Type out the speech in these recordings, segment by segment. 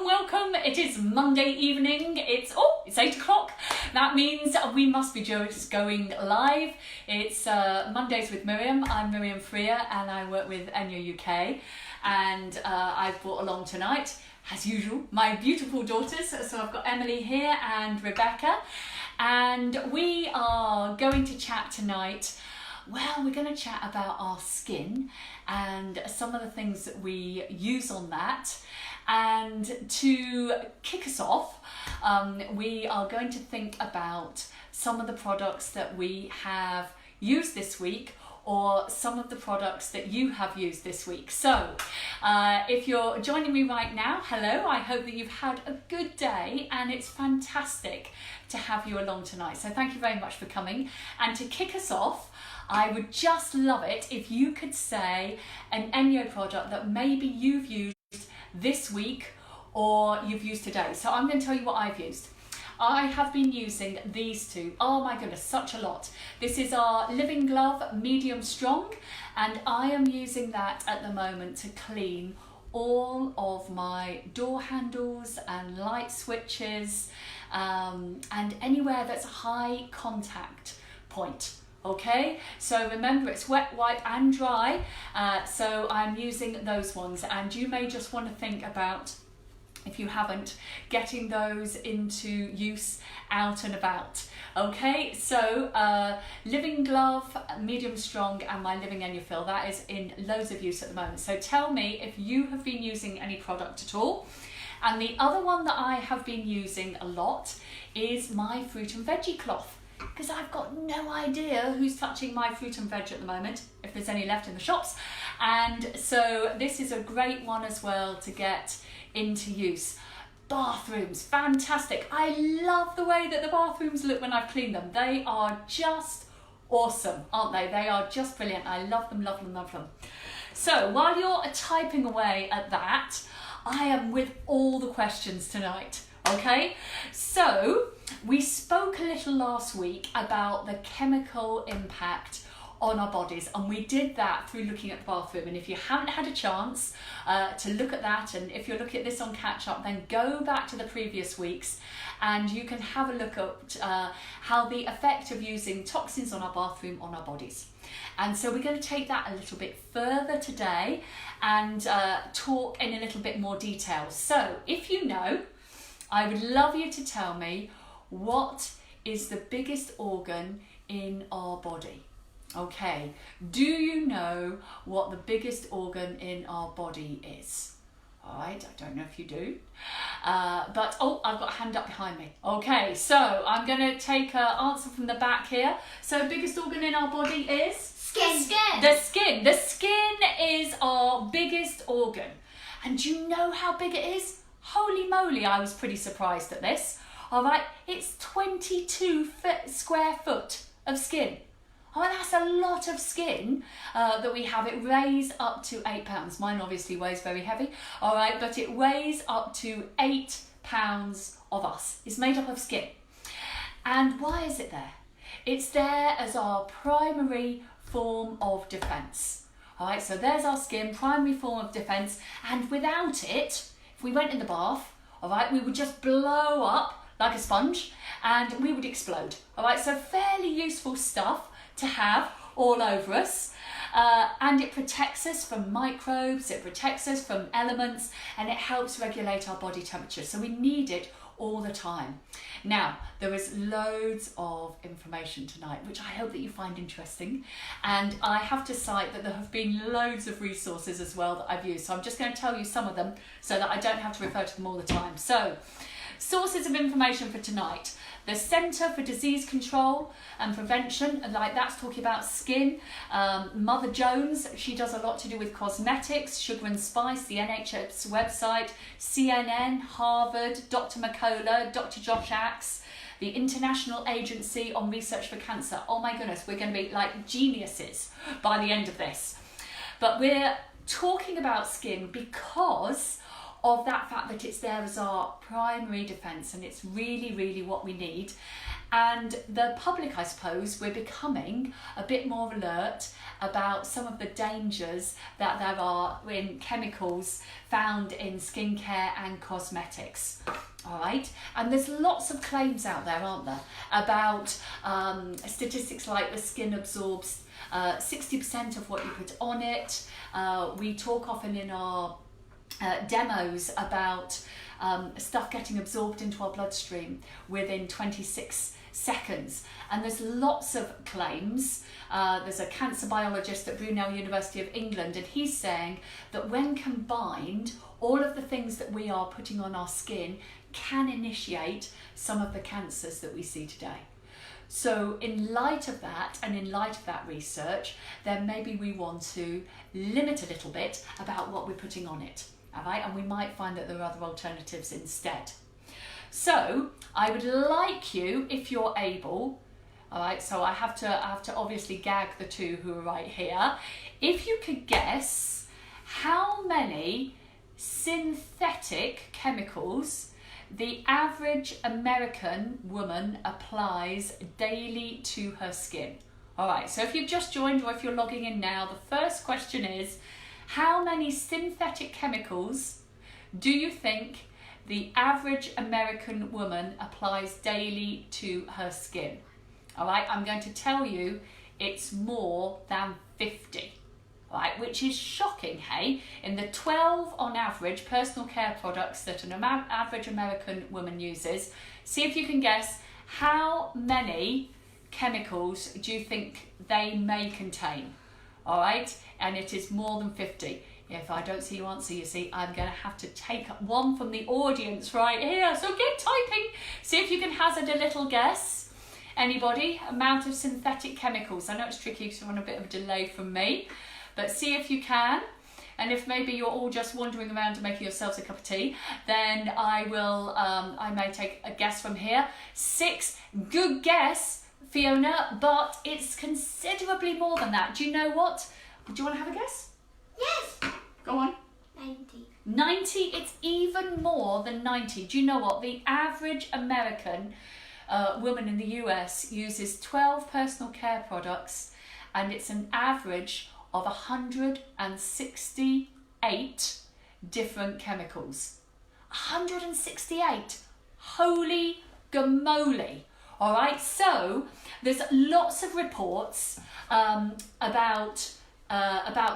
welcome. It is Monday evening. It's 8 o'clock. That means we must be just going live. It's Mondays with Miriam. I'm Miriam Freer and I work with Enya UK. And I've brought along tonight, as usual, my beautiful daughters. So I've got Emily here and Rebecca. And we are going to chat tonight. Well, we're going to chat about our skin and some of the things that we use on that. And to kick us off, we are going to think about some of the products that we have used this week, or some of the products that you have used this week. So if you're joining me right now, hello, I hope that you've had a good day and it's fantastic to have you along tonight. So thank you very much for coming. And to kick us off, I would just love it if you could say an Enya product that maybe you've used this week or you've used today. So I'm going to tell you what I've used. I have been using these two. Oh my goodness, such a lot. This is our Living Glove Medium Strong, and I am using that at the moment to clean all of my door handles and light switches and anywhere that's a high contact point. Okay, so remember it's wet, wipe and dry, so I'm using those ones, and you may just want to think about, if you haven't, getting those into use out and about. Okay, so Living Glove Medium Strong and my Living Enya Fill, that is in loads of use at the moment. So tell me if you have been using any product at all. And the other one that I have been using a lot is my fruit and veggie cloth, because I've got no idea who's touching my fruit and veg at the moment, if there's any left in the shops. And so this is a great one as well to get into use. Bathrooms, fantastic. I love the way that the bathrooms look when I've cleaned them. They are just awesome, aren't they? They are just brilliant. I love them, love them, love them. So while you're typing away at that, I am with all the questions tonight. Okay, so we spoke a little last week about the chemical impact on our bodies, and we did that through looking at the bathroom. And if you haven't had a chance to look at that, and if you're looking at this on catch up, then go back to the previous weeks and you can have a look at how the effect of using toxins on our bathroom on our bodies. And so we're going to take that a little bit further today and talk in a little bit more detail. So if you know, I would love you to tell me, what is the biggest organ in our body? Okay, do you know what the biggest organ in our body is? All right, I don't know if you do, but I've got a hand up behind me. Okay, so I'm going to take an answer from the back here. So biggest organ in our body is? Skin. The skin. The skin is our biggest organ. And do you know how big it is? Holy moly, I was pretty surprised at this. All right, it's 22 square foot of skin. Oh, that's a lot of skin that we have. It weighs up to 8 pounds. Mine obviously weighs very heavy. All right, but it weighs up to 8 pounds of us. It's made up of skin. And why is it there? It's there as our primary form of defense. All right, so there's our skin, primary form of defense. And without it, if we went in the bath, all right, we would just blow up like a sponge and we would explode. All right, so fairly useful stuff to have all over us, and it protects us from microbes, it protects us from elements, and it helps regulate our body temperature, so we need it all the time. Now, there is loads of information tonight which I hope that you find interesting, and I have to cite that there have been loads of resources as well that I've used, so I'm just going to tell you some of them so that I don't have to refer to them all the time. So, sources of information for tonight: the Centre for Disease Control and Prevention, like that's talking about skin. Mother Jones, she does a lot to do with cosmetics, sugar and spice, the NHS website, CNN, Harvard, Dr. McCullough, Dr. Josh Axe, the International Agency on Research for Cancer. Oh my goodness, we're going to be like geniuses by the end of this. But we're talking about skin because of that fact that it's there as our primary defence, and it's really, really what we need. And the public, I suppose, we're becoming a bit more alert about some of the dangers that there are in chemicals found in skincare and cosmetics. All right, and there's lots of claims out there, aren't there, about statistics like the skin absorbs 60% of what you put on it. We talk often in our demos about stuff getting absorbed into our bloodstream within 26 seconds, and there's lots of claims. There's a cancer biologist at Brunel University of England, and he's saying that when combined, all of the things that we are putting on our skin can initiate some of the cancers that we see today. So in light of that, and in light of that research, then maybe we want to limit a little bit about what we're putting on it, all right? And we might find that there are other alternatives instead. So I would like you, if you're able, all right, so I have to obviously gag the two who are right here, if you could guess how many synthetic chemicals the average American woman applies daily to her skin. All right, so if you've just joined or if you're logging in now, the first question is, how many synthetic chemicals do you think the average American woman applies daily to her skin? All right, I'm going to tell you it's more than 50. Right, which is shocking, hey? In the 12 on average personal care products that an average American woman uses, see if you can guess how many chemicals do you think they may contain? All right, and it is more than 50. If I don't see you answer, you see, I'm going to have to take one from the audience right here. So get typing. See if you can hazard a little guess. Anybody? Amount of synthetic chemicals. I know it's tricky because you're on a bit of a delay from me. But see if you can, and if maybe you're all just wandering around and making yourselves a cup of tea, then I will, I may take a guess from here. 6, good guess, Fiona, but it's considerably more than that. Do you know what? Do you want to have a guess? Yes. Go on. 90. 90, it's even more than 90. Do you know what? The average American woman in the US uses 12 personal care products, and it's an average of 168 different chemicals. 168. Holy gamoly. All right, so there's lots of reports about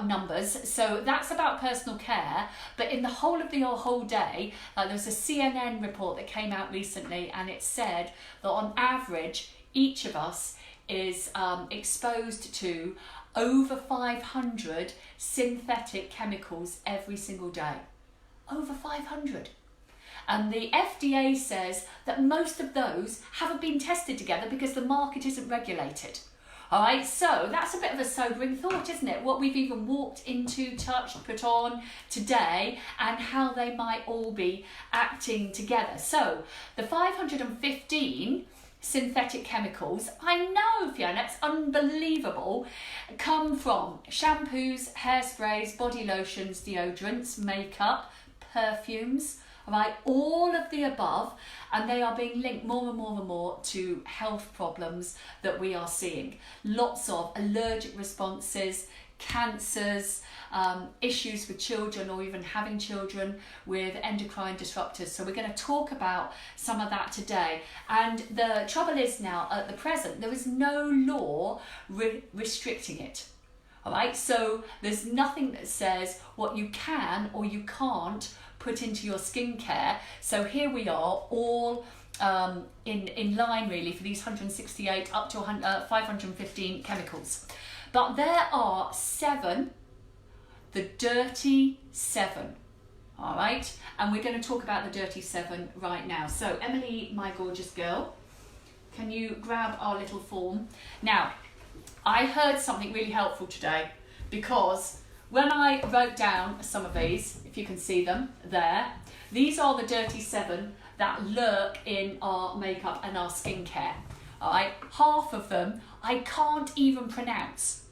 numbers. So that's about personal care, but in the whole of the whole day, there was a CNN report that came out recently, and it said that on average, each of us is exposed to over 500 synthetic chemicals every single day. Over 500. And the FDA says that most of those haven't been tested together because the market isn't regulated. All right, so that's a bit of a sobering thought, isn't it? What we've even walked into, touched, put on today, and how they might all be acting together. So the 515 synthetic chemicals, I know, Fiona, it's unbelievable, come from shampoos, hairsprays, body lotions, deodorants, makeup, perfumes, right, all of the above, and they are being linked more and more and more to health problems that we are seeing. Lots of allergic responses, cancers, issues with children or even having children with endocrine disruptors. So we're going to talk about some of that today. And the trouble is now, at the present, there is no law restricting it. All right, so there's nothing that says what you can or you can't put into your skincare. So here we are, all in line really for these 168 up to 515 chemicals. But there are 7, the dirty 7, all right? And we're going to talk about the dirty 7 right now. So Emily, my gorgeous girl, can you grab our little form? Now, I heard something really helpful today, because when I wrote down some of these, if you can see them there, these are the dirty 7 that lurk in our makeup and our skincare. All right, half of them I can't even pronounce.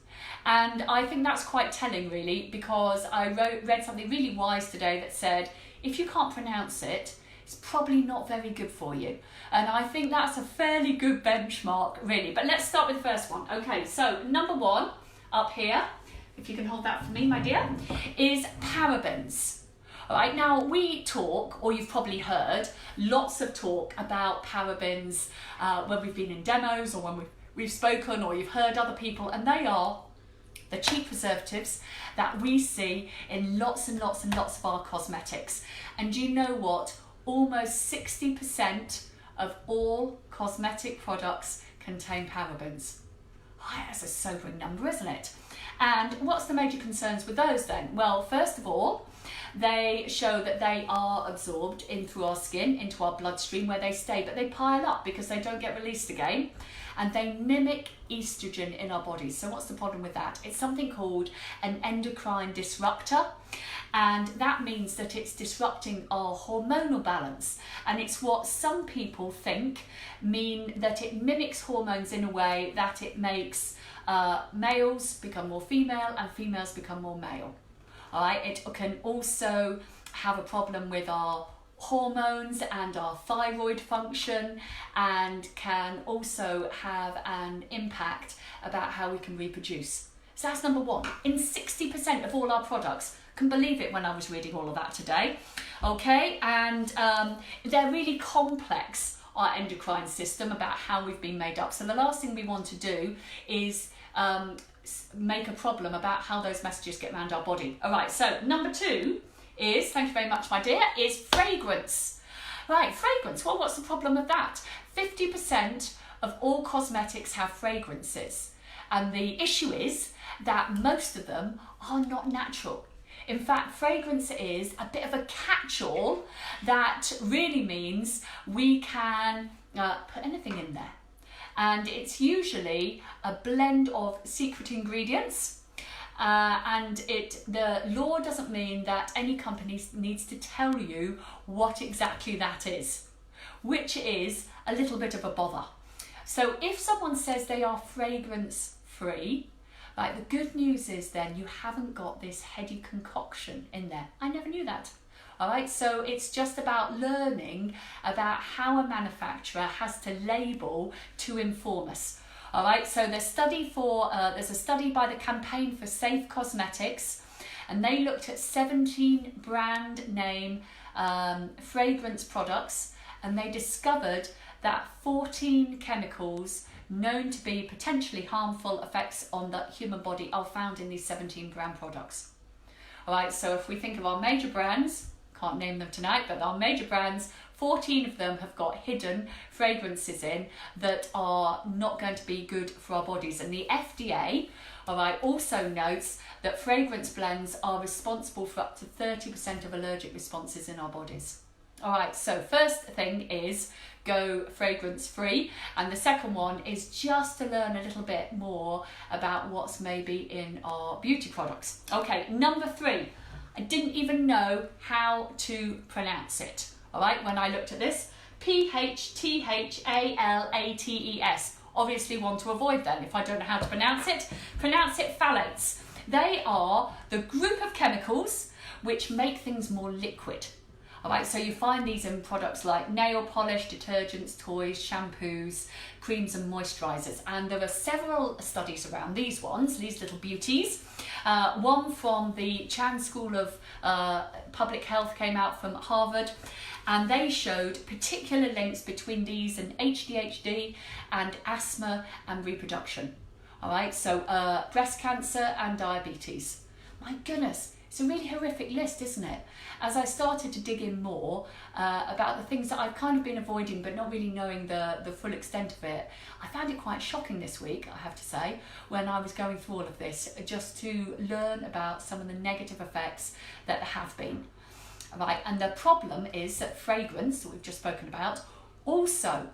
And I think that's quite telling really, because I read something really wise today that said, if you can't pronounce it, it's probably not very good for you. And I think that's a fairly good benchmark, really. But let's start with the first one. Okay, so number one up here, if you can hold that for me, my dear, is parabens. All right, now we talk, or you've probably heard, lots of talk about parabens when we've been in demos or when we've spoken or you've heard other people, and they are the cheap preservatives that we see in lots and lots and lots of our cosmetics. And you know what? Almost 60% of all cosmetic products contain parabens. Oh, that's a sobering number, isn't it? And what's the major concerns with those then? Well, first of all, they show that they are absorbed in through our skin, into our bloodstream where they stay, but they pile up because they don't get released again, and they mimic estrogen in our bodies. So what's the problem with that? It's something called an endocrine disruptor, and that means that it's disrupting our hormonal balance, and it's what some people think mean that it mimics hormones in a way that it makes males become more female and females become more male. All right, it can also have a problem with our hormones and our thyroid function, and can also have an impact about how we can reproduce. So that's number one. In 60% of all our products, can believe it when I was reading all of that today. Okay, and they're really complex, our endocrine system, about how we've been made up. So the last thing we want to do is make a problem about how those messages get around our body. All right, so number two is, thank you very much, my dear, is fragrance. Right, fragrance, well, what's the problem with that? 50% of all cosmetics have fragrances, and the issue is that most of them are not natural. In fact, fragrance is a bit of a catch-all that really means we can put anything in there. And it's usually a blend of secret ingredients, and the law doesn't mean that any company needs to tell you what exactly that is, which is a little bit of a bother. So if someone says they are fragrance free, right, the good news is then you haven't got this heady concoction in there. I never knew that. All right, so it's just about learning about how a manufacturer has to label to inform us. All right, so there's a study by the Campaign for Safe Cosmetics, and they looked at 17 brand name fragrance products, and they discovered that 14 chemicals known to be potentially harmful effects on the human body are found in these 17 brand products. All right, so if we think of our major brands, can't name them tonight, but our major brands, 14 of them have got hidden fragrances in that are not going to be good for our bodies. And the FDA, all right, also notes that fragrance blends are responsible for up to 30% of allergic responses in our bodies. All right, so first thing is go fragrance free, and the second one is just to learn a little bit more about what's maybe in our beauty products. Okay, number three, I didn't even know how to pronounce it. All right, when I looked at this, phthalates. Obviously want to avoid them. If I don't know how to pronounce it phthalates. They are the group of chemicals which make things more liquid. All right, so you find these in products like nail polish, detergents, toys, shampoos, creams and moisturisers. And there are several studies around these ones, these little beauties. One from the Chan School of Public Health came out from Harvard, and they showed particular links between these and ADHD and asthma and reproduction. All right, so breast cancer and diabetes. My goodness. It's a really horrific list, isn't it? As I started to dig in more about the things that I've kind of been avoiding but not really knowing the full extent of it, I found it quite shocking this week, I have to say, when I was going through all of this, just to learn about some of the negative effects that there have been. Right, and the problem is that fragrance, that we've just spoken about, also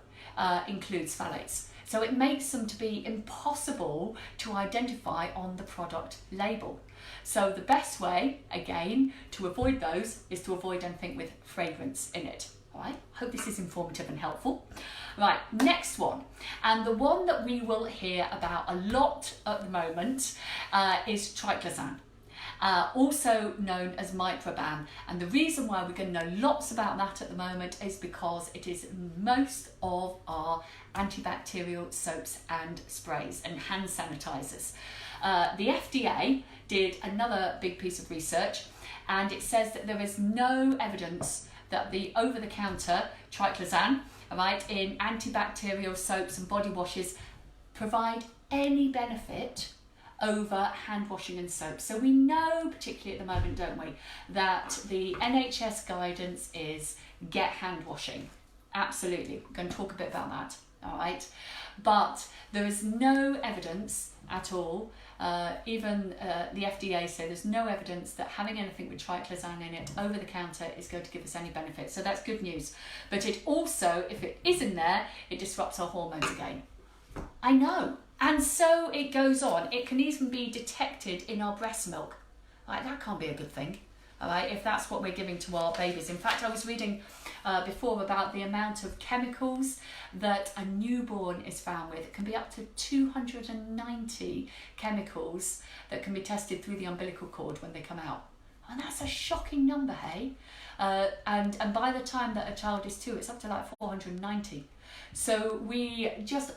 includes phthalates. So it makes them to be impossible to identify on the product label. So the best way, again, to avoid those is to avoid anything with fragrance in it. All right, hope this is informative and helpful. Right, next one, and the one that we will hear about a lot at the moment is triclosan. also known as microban. And the reason why we're going to know lots about that at the moment is because it is most of our antibacterial soaps and sprays and hand sanitizers. The FDA did another big piece of research, and it says that there is no evidence that the over-the-counter triclosan, right, in antibacterial soaps and body washes provide any benefit over hand washing and soap. So we know, particularly at the moment, don't we, that the NHS guidance is get hand washing. Absolutely, we're going to talk a bit about that, all right? But there is no evidence at all, even the FDA say there's no evidence that having anything with triclosan in it over the counter is going to give us any benefit. So that's good news. But it also, if it is in there, it disrupts our hormones again. I know. And so it goes on. It can even be detected in our breast milk. Right, that can't be a good thing, all right, if that's what we're giving to our babies. In fact, I was reading before about the amount of chemicals that a newborn is found with. It can be up to 290 chemicals that can be tested through the umbilical cord when they come out. And that's a shocking number, hey? And by the time that a child is 2, it's up to like 490. So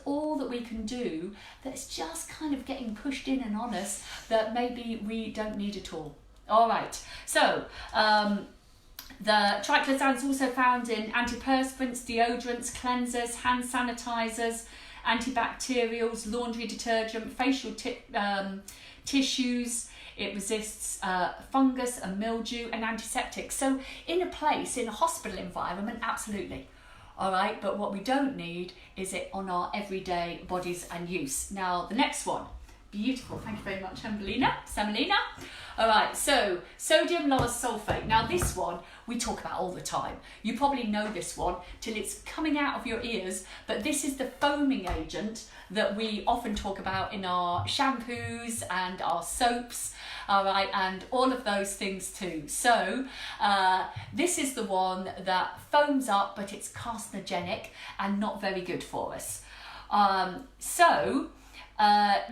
all that we can do that's just kind of getting pushed in and on us that maybe we don't need at all. All right, so the triclosan is also found in antiperspirants, deodorants, cleansers, hand sanitizers, antibacterials, laundry detergent, facial tissues. It resists fungus and mildew and antiseptic. So in a hospital environment, absolutely. All right, but what we don't need is it on our everyday bodies and use. Now, the next one, beautiful, thank you very much, Semolina. All right, so sodium lauryl sulfate. Now this one we talk about all the time. You probably know this one till it's coming out of your ears, but this is the foaming agent that we often talk about in our shampoos and our soaps, all right, and all of those things too. So this is the one that foams up, but it's carcinogenic and not very good for us.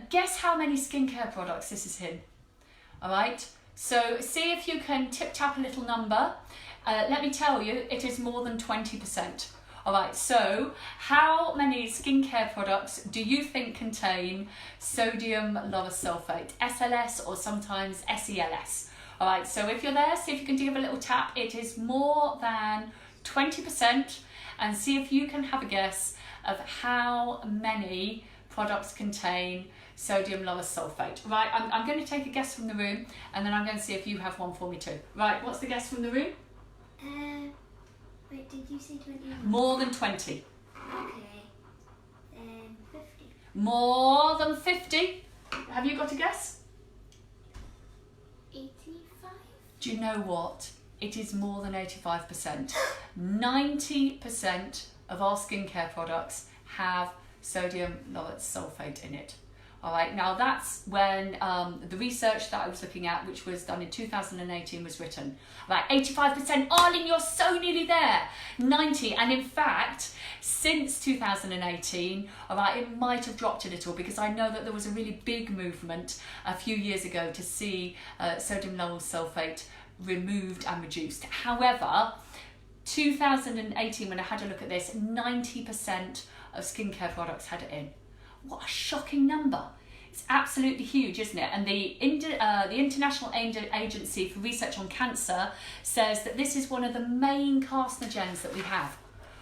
Guess how many skincare products this is in? All right, so see if you can tip-tap a little number. Let me tell you, it is more than 20%. All right, so how many skincare products do you think contain sodium lauryl sulfate, SLS or sometimes SELS? All right, so if you're there, see if you can give a little tap. It is more than 20%, and see if you can have a guess of how many products contain sodium lauryl sulfate. Right, I'm going to take a guess from the room, and then I'm going to see if you have one for me too. Right, what's the guess from the room? Wait, did you say 20? More than 20. Okay, then 50. More than 50? Have you got a guess? 85? Do you know what? It is more than 85%. 90% of our skincare products have sodium lauryl sulfate in it. All right, now that's when the research that I was looking at, which was done in 2018, was written. About 85%, Arlene, you're so nearly there. 90, and in fact, since 2018, all right, it might have dropped a little, because I know that there was a really big movement a few years ago to see sodium lauryl sulfate removed and reduced. However, 2018, when I had a look at this, 90% of skincare products had it in. What a shocking number. It's absolutely huge, isn't it? And the International Agency for Research on Cancer says that this is one of the main carcinogens that we have.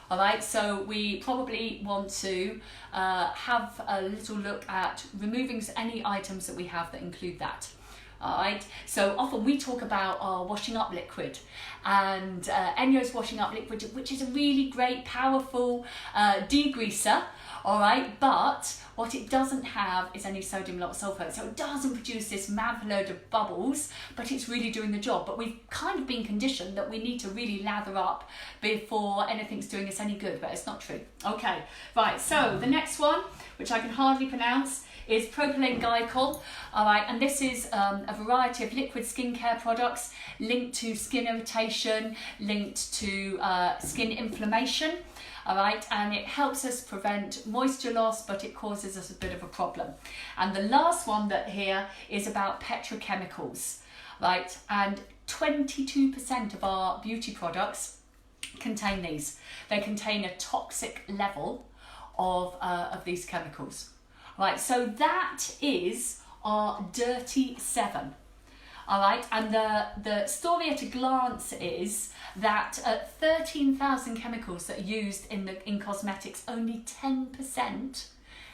All right, so we probably want to have a little look at removing any items that we have that include that. All right, so often we talk about our washing up liquid, and Enyo's washing up liquid, which is a really great, powerful degreaser. All right, but what it doesn't have is any sodium lauryl sulfate, so it doesn't produce this mad load of bubbles, but it's really doing the job. But we've kind of been conditioned that we need to really lather up before anything's doing us any good, but it's not true. Okay, right, so the next one, which I can hardly pronounce, is propylene glycol. All right, and this is a variety of liquid skincare products linked to skin irritation, linked to skin inflammation. All right, and it helps us prevent moisture loss, but it causes us a bit of a problem. And the last one that here is about petrochemicals. right? And 22% of our beauty products contain these. They contain a toxic level of these chemicals, right? So that is our dirty 7. All right, and the story at a glance is that 13,000 chemicals that are used in cosmetics, only 10%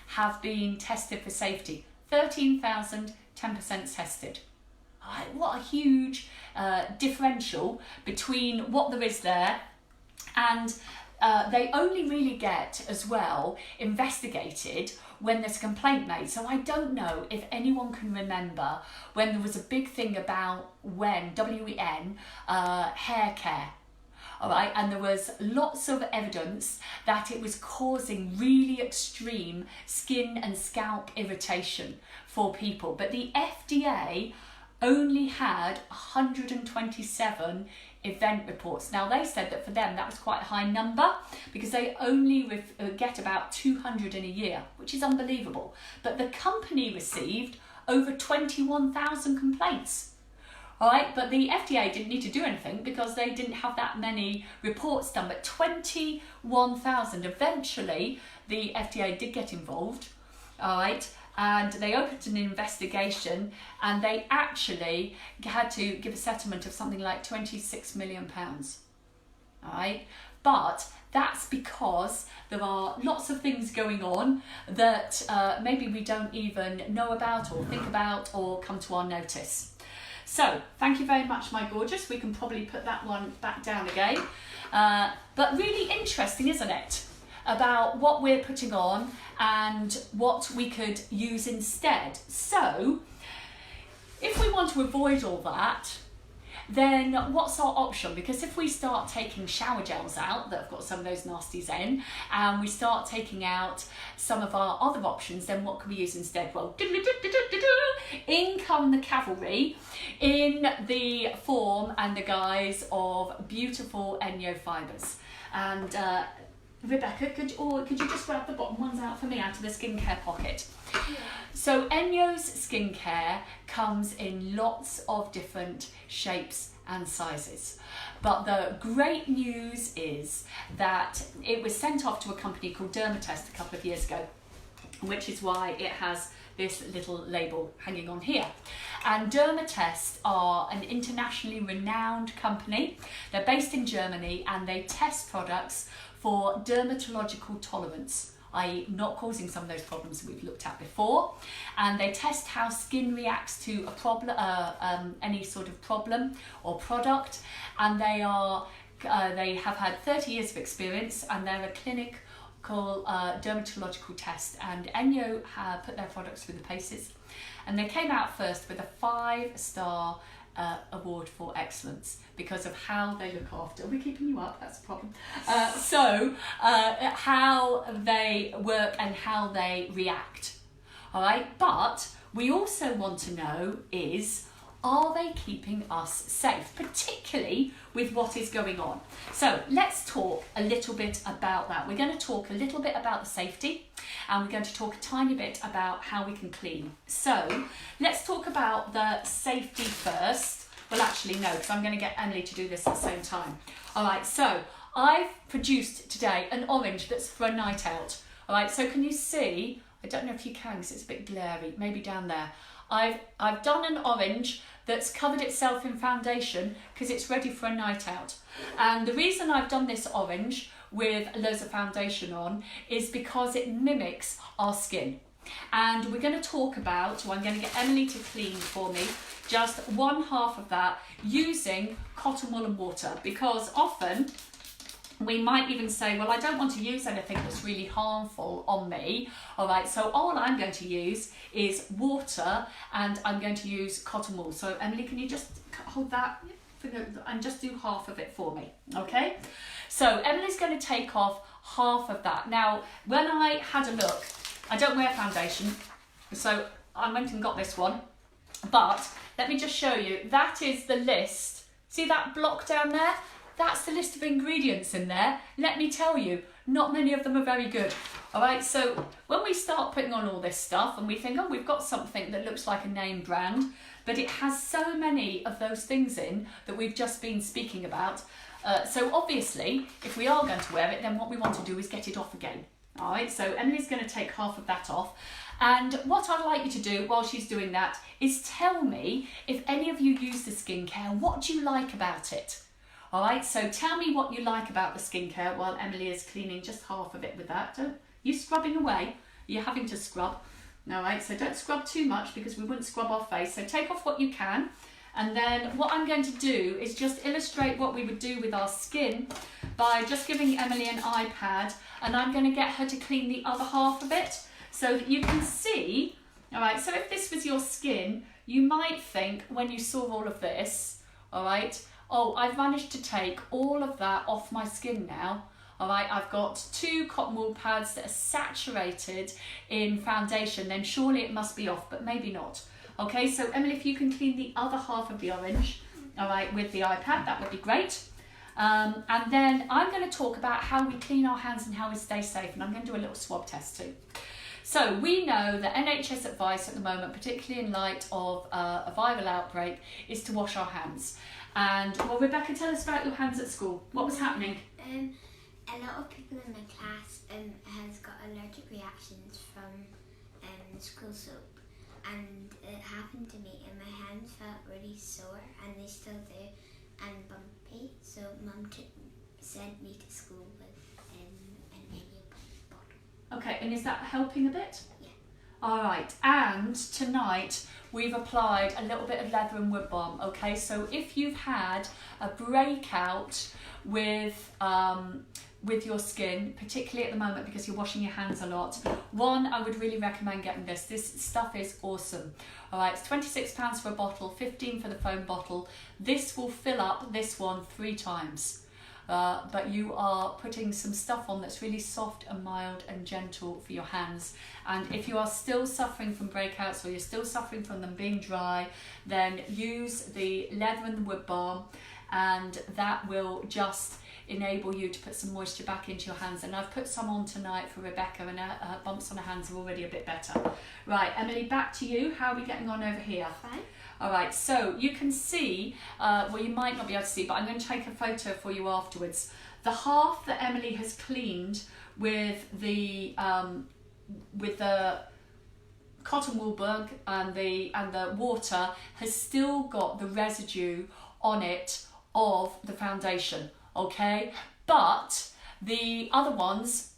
have been tested for safety. 13,000, 10% tested. All right, what a huge differential between what there is there, and they only really get as well investigated when there's a complaint made. So I don't know if anyone can remember when there was a big thing about WEN, hair care. All right, and there was lots of evidence that it was causing really extreme skin and scalp irritation for people. But the FDA only had 127 event reports. Now they said that for them that was quite a high number because they only get about 200 in a year, which is unbelievable. But the company received over 21,000 complaints. All right, but the FDA didn't need to do anything because they didn't have that many reports done. But 21,000, eventually the FDA did get involved. All right, and they opened an investigation, and they actually had to give a settlement of something like £26 million. All right, but that's because there are lots of things going on that maybe we don't even know about or think about or come to our notice. So thank you very much, my gorgeous. We can probably put that one back down again. But really interesting, isn't it? About what we're putting on and what we could use instead. So if we want to avoid all that, then what's our option? Because if we start taking shower gels out that have got some of those nasties in, and we start taking out some of our other options, then what can we use instead? Well, in come the cavalry in the form and the guise of beautiful Enyo fibres. And Rebecca, could you just grab the bottom ones out for me out of the skincare pocket? Yeah. So Enyo's skincare comes in lots of different shapes and sizes. But the great news is that it was sent off to a company called Dermatest a couple of years ago, which is why it has this little label hanging on here. And Dermatest are an internationally renowned company. They're based in Germany, and they test products for dermatological tolerance, i.e. not causing some of those problems that we've looked at before. And they test how skin reacts to a problem, any sort of problem or product. And they have had 30 years of experience, and they're a clinical dermatological test. And Enyo have put their products through the paces, and they came out first with a 5-star award for excellence because of how they look after. Are we keeping you up? That's a problem. How they work and how they react. All right, but we also want to know is, are they keeping us safe, particularly with what is going on? So let's talk a little bit about that. We're going to talk a little bit about the safety, and we're going to talk a tiny bit about how we can clean. So let's talk about the safety first. Well, actually, no, because I'm going to get Emily to do this at the same time. All right, so I've produced today an orange that's for a night out. All right, so can you see? I don't know if you can because it's a bit glary, maybe down there. I've done an orange that's covered itself in foundation because it's ready for a night out. And the reason I've done this orange with loads of foundation on is because it mimics our skin. And we're going to talk about, so I'm going to get Emily to clean for me just 1/2 of that using cotton wool and water, because often we might even say, well, I don't want to use anything that's really harmful on me. All right, so all I'm going to use is water, and I'm going to use cotton wool. So Emily, can you just hold that and just do 1/2 of it for me, okay? So Emily's going to take off 1/2 of that. Now, when I had a look, I don't wear foundation, so I went and got this one, but let me just show you. That is the list. See that block down there? that's the list of ingredients in there. Let me tell you, not many of them are very good. All right, so when we start putting on all this stuff and we think, oh, we've got something that looks like a name brand, but it has so many of those things in that we've just been speaking about. So obviously, if we are going to wear it, then what we want to do is get it off again. All right, so Emily's going to take half of that off. And what I'd like you to do while she's doing that is tell me if any of you use the skincare, what do you like about it? All right, so tell me what you like about the skincare while Emily is cleaning just half of it with that. You scrubbing away? You're having to scrub. All right, so don't scrub too much because we wouldn't scrub our face. So take off what you can. And then what I'm going to do is just illustrate what we would do with our skin by just giving Emily an iPad, and I'm going to get her to clean the other half of it so that you can see. All right, so if this was your skin, you might think when you saw all of this, all right, oh, I've managed to take all of that off my skin now. All right, I've got 2 cotton wool pads that are saturated in foundation, then surely it must be off, but maybe not. Okay, so Emily, if you can clean the other half of the orange, all right, with the iPad, that would be great. And then I'm going to talk about how we clean our hands and how we stay safe, and I'm going to do a little swab test too. So we know that NHS advice at the moment, particularly in light of a viral outbreak, is to wash our hands. And, well, Rebecca, tell us about your hands at school. What was happening? A lot of people in my class has got allergic reactions from school soap. And it happened to me, and my hands felt really sore, and they still do, and bumpy. So Mum sent me to school with an egg bottle. Okay, and is that helping a bit? Yeah. All right, and tonight we've applied a little bit of leather and wood balm. Okay, so if you've had a breakout with your skin, particularly at the moment because you're washing your hands a lot, one, I would really recommend getting this. This stuff is awesome. All right, it's £26 for a bottle, 15 for the foam bottle. This will fill up this one 3 times. But you are putting some stuff on that's really soft and mild and gentle for your hands. And if you are still suffering from breakouts or you're still suffering from them being dry, then use the leather and the wood balm, and that will just enable you to put some moisture back into your hands. And I've put some on tonight for Rebecca, and her bumps on her hands are already a bit better. Right, Emily, back to you. How are we getting on over here? Fine. All right, so you can see, well, you might not be able to see, but I'm going to take a photo for you afterwards. The half that Emily has cleaned with the cotton wool bug and the water has still got the residue on it of the foundation. Okay, but the other ones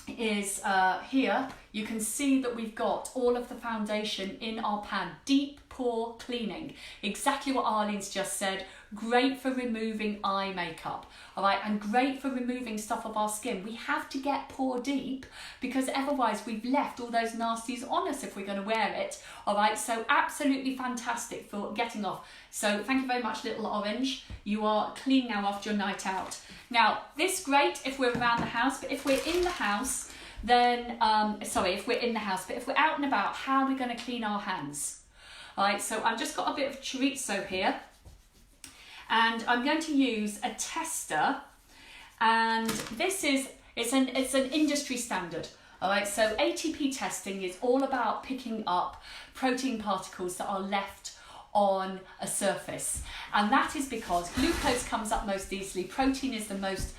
is here. You can see that we've got all of the foundation in our pan. Deep pore cleaning, exactly what Arlene's just said. Great for removing eye makeup, all right, and great for removing stuff off our skin. We have to get pore deep because otherwise we've left all those nasties on us if we're going to wear it, all right. So absolutely fantastic for getting off. So thank you very much, little orange. You are clean now after your night out. Now this great if we're around the house, but if we're in the house, then if we're in the house, but if we're out and about, how are we going to clean our hands? All right, so I've just got a bit of chorizo here, and I'm going to use a tester, and this is it's an industry standard. All right, so ATP testing is all about picking up protein particles that are left on a surface, and that is because glucose comes up most easily. Protein is the most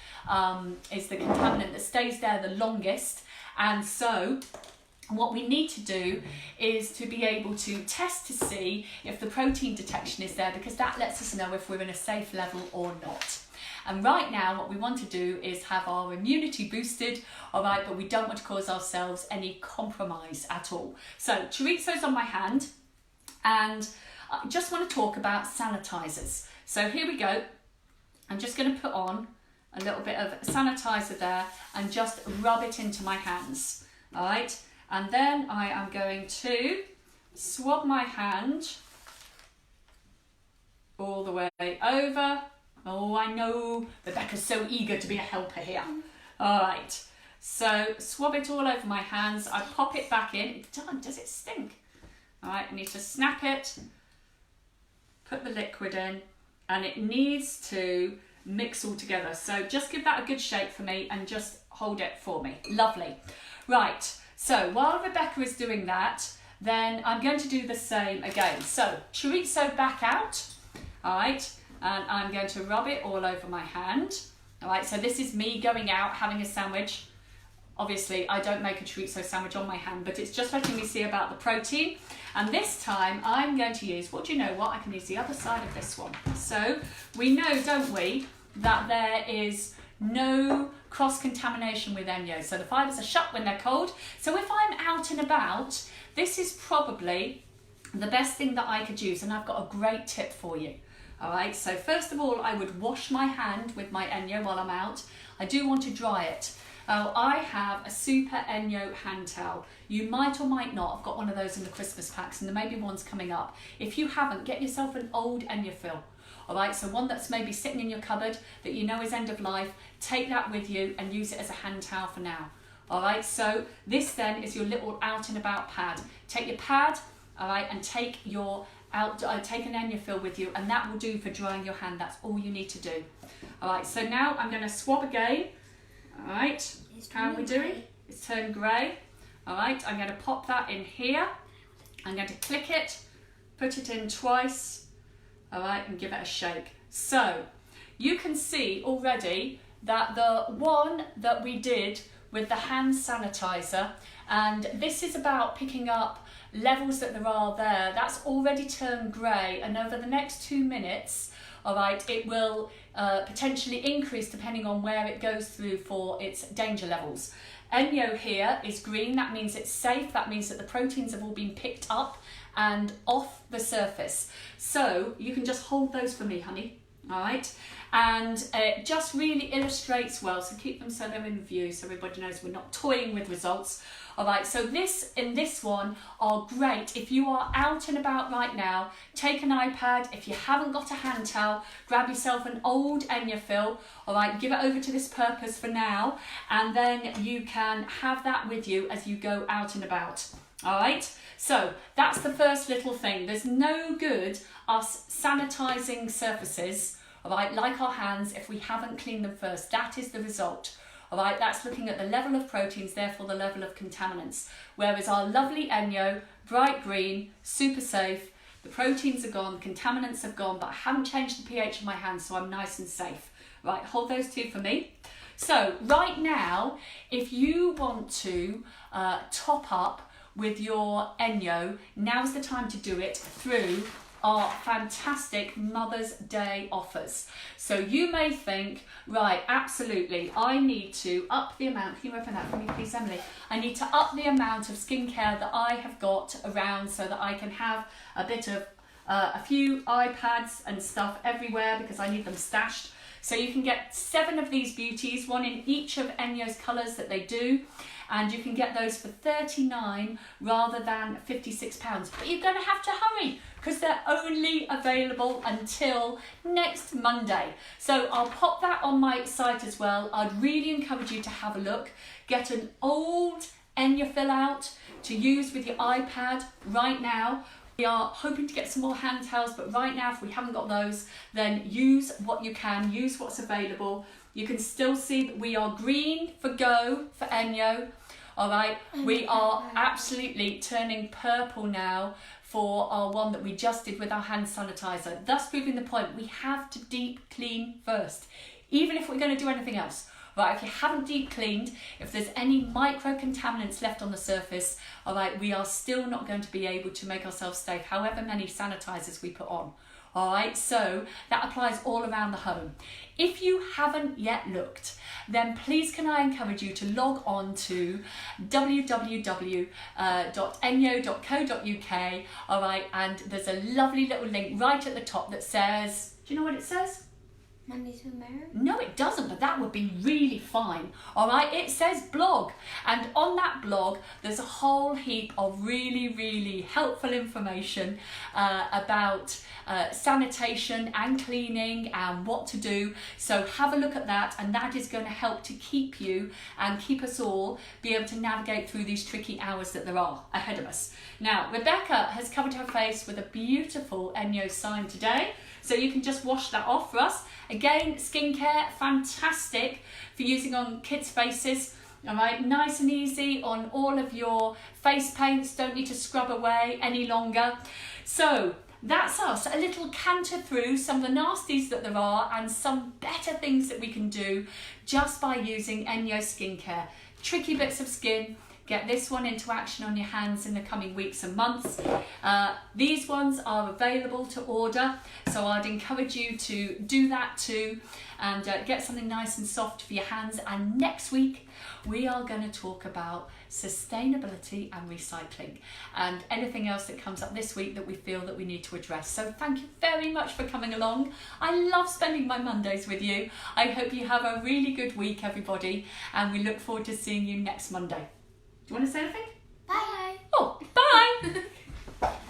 is the contaminant that stays there the longest, and so what we need to do is to be able to test to see if the protein detection is there, because that lets us know if we're in a safe level or not. And right now what we want to do is have our immunity boosted, all right, but we don't want to cause ourselves any compromise at all. So chorizo's on my hand, and I just want to talk about sanitizers. So here we go. I'm just going to put on a little bit of sanitizer there and just rub it into my hands, all right? And then I am going to swab my hand all the way over. Oh, I know, Rebecca's so eager to be a helper here. All right, so swab it all over my hands. I pop it back in. Does it stink? All right, I need to snap it, put the liquid in, and it needs to mix all together. So just give that a good shake for me and just hold it for me. Lovely. Right, so while Rebecca is doing that, then I'm going to do the same again. So chorizo back out, all right, and I'm going to rub it all over my hand. All right, so this is me going out, having a sandwich. Obviously, I don't make a chorizo sandwich on my hand, but it's just letting me see about the protein. And this time I'm going to use, well, do you know what? I can use the other side of this one. So we know, don't we, that there is no cross-contamination with Enyo. So the fibres are shut when they're cold. So if I'm out and about, this is probably the best thing that I could use. And I've got a great tip for you. All right, so first of all, I would wash my hand with my Enyo while I'm out. I do want to dry it. I have a super Enyo hand towel. You might or might not. I've got one of those in the Christmas packs, and there may be ones coming up. If you haven't, get yourself an old Enyo fill. All right, so one that's maybe sitting in your cupboard that you know is end of life. Take that with you and use it as a hand towel for now. All right, so this then is your little out and about pad. Take your pad, all right, and take your take an Enyo fill with you, and that will do for drying your hand. That's all you need to do. All right, so now I'm going to swab again. All right, how are we doing? It's turned grey. All right, I'm going to pop that in here. I'm going to click it, put it in twice, all right, and give it a shake. So you can see already that the one that we did with the hand sanitizer, and this is about picking up levels that there are there, that's already turned grey, and over the next 2 minutes, all right, it will potentially increase depending on where it goes through for its danger levels. Enyo here is green, that means it's safe, that means that the proteins have all been picked up and off the surface. So you can just hold those for me, honey, all right? And it just really illustrates well, so keep them so they're in view so everybody knows we're not toying with results. All right, so this one are great. If you are out and about right now, take an iPad. If you haven't got a hand towel, grab yourself an old Enyo fill. All right, give it over to this purpose for now, and then you can have that with you as you go out and about. All right, so that's the first little thing. There's no good us sanitizing surfaces, all right, like our hands, if we haven't cleaned them first. That is the result. All right, that's looking at the level of proteins, therefore the level of contaminants. Whereas our lovely Enyo, bright green, super safe, the proteins are gone, contaminants have gone, but I haven't changed the pH of my hands, so I'm nice and safe. Right, hold those two for me. So right now, if you want to top up with your Enyo, now's the time to do it through our fantastic Mother's Day offers. So you may think, right, absolutely, I need to up the amount, can you open that for me please, Emily? I need to up the amount of skincare that I have got around so that I can have a bit of, a few iPads and stuff everywhere because I need them stashed. So you can get 7 of these beauties, one in each of Enyo's colours that they do, and you can get those for £39 rather than £56. But you're going to have to hurry because they're only available until next Monday. So I'll pop that on my site as well. I'd really encourage you to have a look. Get an old Enyo fill out to use with your iPad right now. We are hoping to get some more hand towels, but right now if we haven't got those, then use what you can, use what's available. You can still see that we are green for go for Enyo. All right, we are absolutely turning purple now for our one that we just did with our hand sanitizer, thus proving the point we have to deep clean first, even if we're going to do anything else. Right, if you haven't deep cleaned, if there's any micro contaminants left on the surface, all right, we are still not going to be able to make ourselves safe, however many sanitizers we put on. All right, so that applies all around the home. If you haven't yet looked, then please can I encourage you to log on to www.enyo.co.uk, all right, and there's a lovely little link right at the top that says, do you know what it says? Monday to Miriam? No, it doesn't, but that would be really fine. All right, it says blog, and on that blog there's a whole heap of really, really helpful information about sanitation and cleaning and what to do. So have a look at that, and that is going to help to keep you and keep us all be able to navigate through these tricky hours that there are ahead of us. Now, Rebecca has covered her face with a beautiful Enyo sign today. So you can just wash that off for us. Again, skincare, fantastic for using on kids' faces. All right, nice and easy on all of your face paints. Don't need to scrub away any longer. So that's us, a little canter through some of the nasties that there are and some better things that we can do just by using Enyo skincare. Tricky bits of skin, get this one into action on your hands in the coming weeks and months. These ones are available to order, so I'd encourage you to do that too and get something nice and soft for your hands. And next week we are going to talk about sustainability and recycling and anything else that comes up this week that we feel that we need to address. So thank you very much for coming along. I love spending my Mondays with you. I hope you have a really good week, everybody, and we look forward to seeing you next Monday. Do you want to say anything? Bye. Oh, bye!